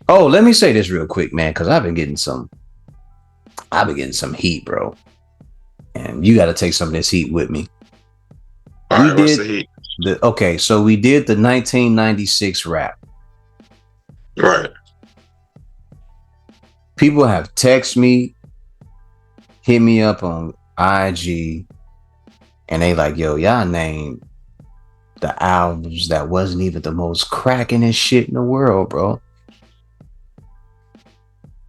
Oh, let me say this real quick, man, because I've been getting some heat, bro. And you got to take some of this heat with me. All We right, what's the did heat? so we did the 1996 rap. Right. People have texted me, hit me up on IG, and they like, yo, y'all named the albums that wasn't even the most cracking and shit in the world, bro.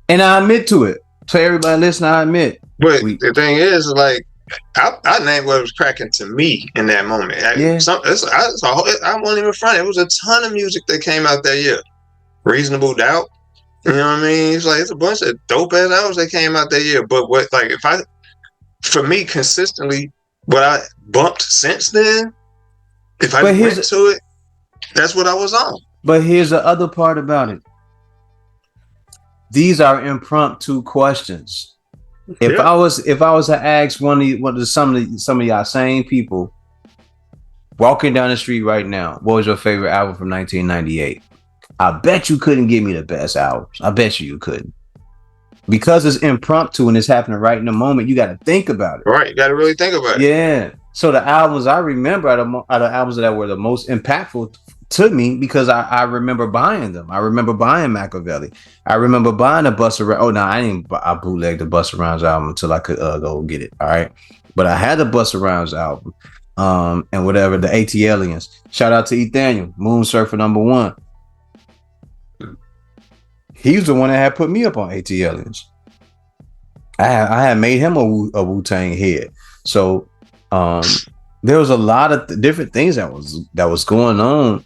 And I admit to it. To everybody listening, I admit. But We the thing is, like, I named what was cracking to me in that moment. yeah. I won't even front. It was a ton of music that came out that year. Reasonable Doubt. You know what I mean? It's like it's a bunch of dope ass albums that came out that year. But what, like, if I, for me, consistently, what I bumped since then, if I But here's went to it, that's what I was on. but here's the other part about it. These are impromptu questions. If Yeah. I was if I was to ask some of y'all same people walking down the street right now, what was your favorite album from 1998? I bet you couldn't give me the best albums. I bet you couldn't. Because it's impromptu and it's happening right in the moment, you got to think about it. Right. You got to really think about it. Yeah. So the albums I remember are the albums that were the most impactful to me because I remember buying them. I remember buying Machiavelli. I remember buying the Busta Rhymes. Oh no, I didn't. I bootlegged the Busta Rhymes album until I could go get it. All right, but I had the Busta Rhymes album, and whatever the AT Aliens. Shout out to Ethaniel, Moon Surfer #1. He's the one that had put me up on AT Aliens. I had made him a Wu Tang head. So there was a lot of different things that was going on.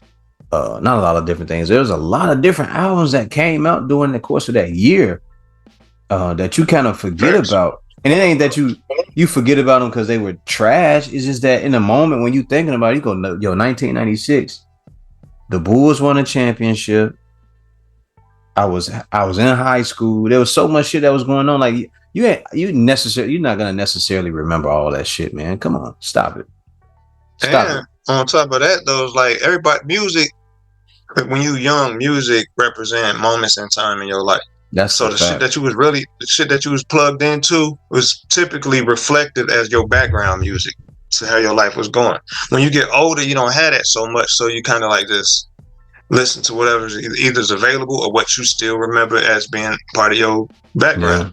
Not a lot of different things. There was a lot of different albums that came out during the course of that year that you kind of forget Facts. about. And it ain't that you forget about them because they were trash. It's just that in the moment when you thinking about it, you go, yo, 1996, the Bulls won a championship. I was in high school. There was so much shit that was going on. Like you're not gonna necessarily remember all that shit, man. Come on, stop it. Stop it. And on top of that, though, it's like everybody, music, when you young, music represent moments in time in your life. That's So a the shit fact. that you was really, the shit that you was plugged into was typically reflected as your background music to how your life was going. When you get older, you don't have that so much. So you kind of like just listen to whatever's either is available or what you still remember as being part of your Yeah. background.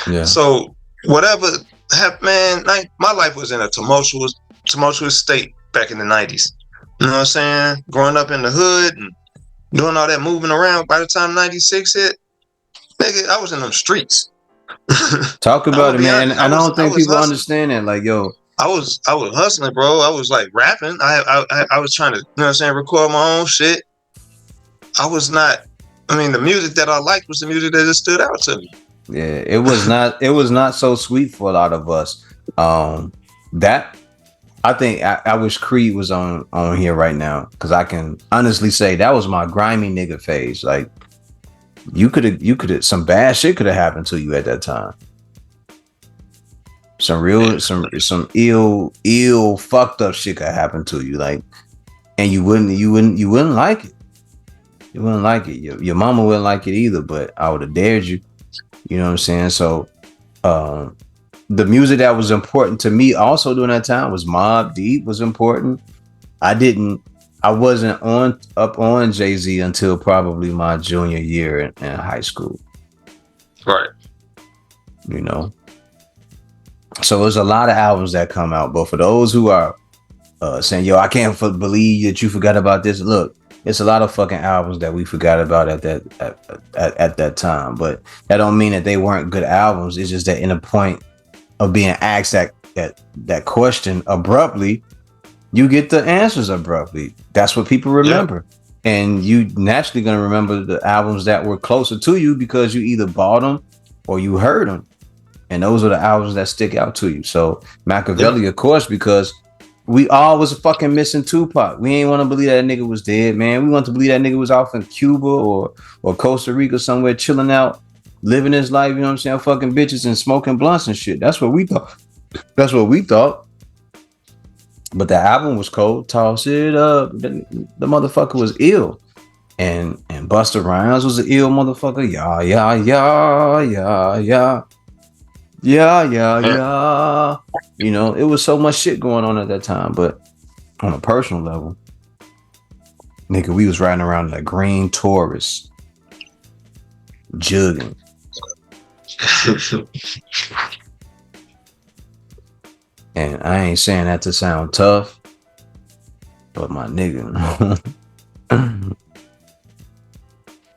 Yeah. So whatever happened, man, like, my life was in a tumultuous state back in the 90s. You know what I'm saying? Growing up in the hood and doing all that moving around. By the time 96 hit, nigga, I was in them streets. Talk I'm about gonna it, be man. And honest. I don't I think was people hustling. understand that. Like, yo, I was hustling, bro. I was like rapping. I was trying to, you know what I'm saying, record my own shit. I was not. I mean, the music that I liked was the music that just stood out to me. yeah, it was not so sweet for a lot of us. That I think I wish Creed was on here right now because I can honestly say that was my grimy nigga phase. Like you could have some bad shit could have happened to you at that time. Some real some ill fucked up shit could happen to you. Like and you wouldn't like it. You wouldn't like it. Your mama wouldn't like it either, but I would have dared you. You know what I'm saying? So um the music that was important to me also during that time was Mobb Deep was important. I didn't I wasn't on Jay-Z until probably my junior year in high school, Right. you know. So there's a lot of albums that come out, but for those who are saying, "Yo, I can't believe that you forgot about this." Look, it's a lot of fucking albums that we forgot about at that time, but that don't mean that they weren't good albums. It's just that in a point of being asked that question abruptly, you get the answers abruptly. That's what people Yeah. remember, and you naturally gonna remember the albums that were closer to you because you either bought them or you heard them, and those are the albums that stick out to you. So Yeah. Machiavelli, of course, because we all was fucking missing Tupac. We ain't want to believe that nigga was dead, man. We want to believe that nigga was off in Cuba or Costa Rica somewhere chilling out, living his life. You know what I'm saying? Fucking bitches and smoking blunts and shit. That's what we thought. That's what we thought. But the album was cold. Toss it up. The motherfucker was ill. And Busta Rhymes was an ill motherfucker. Yeah, yeah, yeah, yeah, yeah. Yeah, yeah, yeah. You know, it was so much shit going on at that time. But on a personal level, nigga, we was riding around in that green Taurus, jugging. And I ain't saying that to sound tough, but my nigga,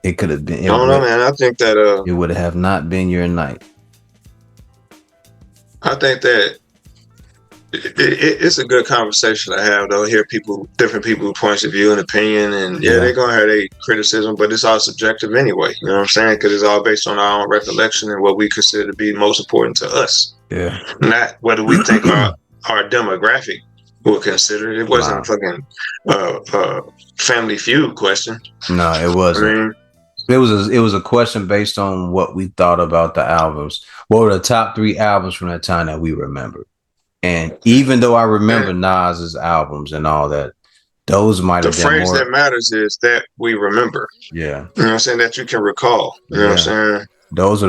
it could have been. I don't know, man. I think that it would have not been your night. I think that it's a good conversation to have, though. Hear different people's points of view and opinion, and they're gonna have their criticism, but it's all subjective anyway. You know what I'm saying? Because it's all based on our own recollection and what we consider to be most important to us. Yeah, not whether we think our demographic will consider it. It wasn't a fucking Family Feud question. No, it wasn't. I mean, it was a question based on what we thought about the albums. What were the top 3 albums from that time that we remember? And even though I remember Nas's albums and all that, those might have been more. The phrase that matters is that we remember. Yeah. You know what I'm saying? That you can recall. You know what I'm saying? Those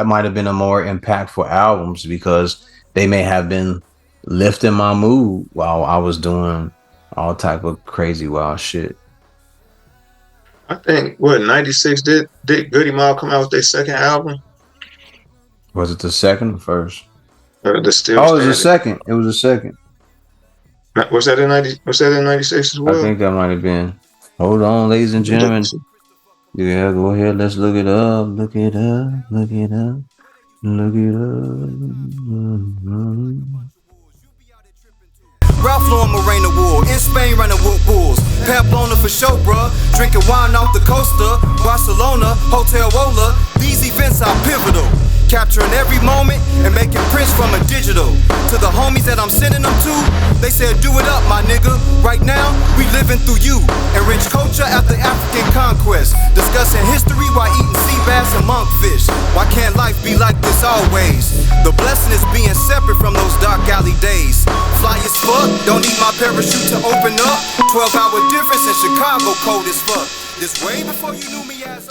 might have been the more impactful albums because they may have been lifting my mood while I was doing all type of crazy wild shit. I think 96 did Goody Mob come out with their second album? Was it the second or first? It was the second. It was the second. Was that in 96 as well? I think that might have been. Hold on, ladies and gentlemen. Yeah, go ahead. Let's look it up. Look it up. Look it up. Look it up. Mm-hmm. Ralph Lauren Moreno Wool, in Spain running with bulls. Pamplona for show, bruh. Drinking wine off the Costa. Barcelona, Hotel Wola. These events are pivotal. Capturing every moment and making prints from a digital. To the homies that I'm sending them to, they said do it up, my nigga. Right now, we living through you. Enrich culture after African conquest. Discussing history while eating sea bass and monkfish. Why can't life be like this always? The blessing is being separate from those dark alley days. Fly as fuck, don't need my parachute to open up. 12-hour difference in Chicago, cold as fuck. This way before you knew me as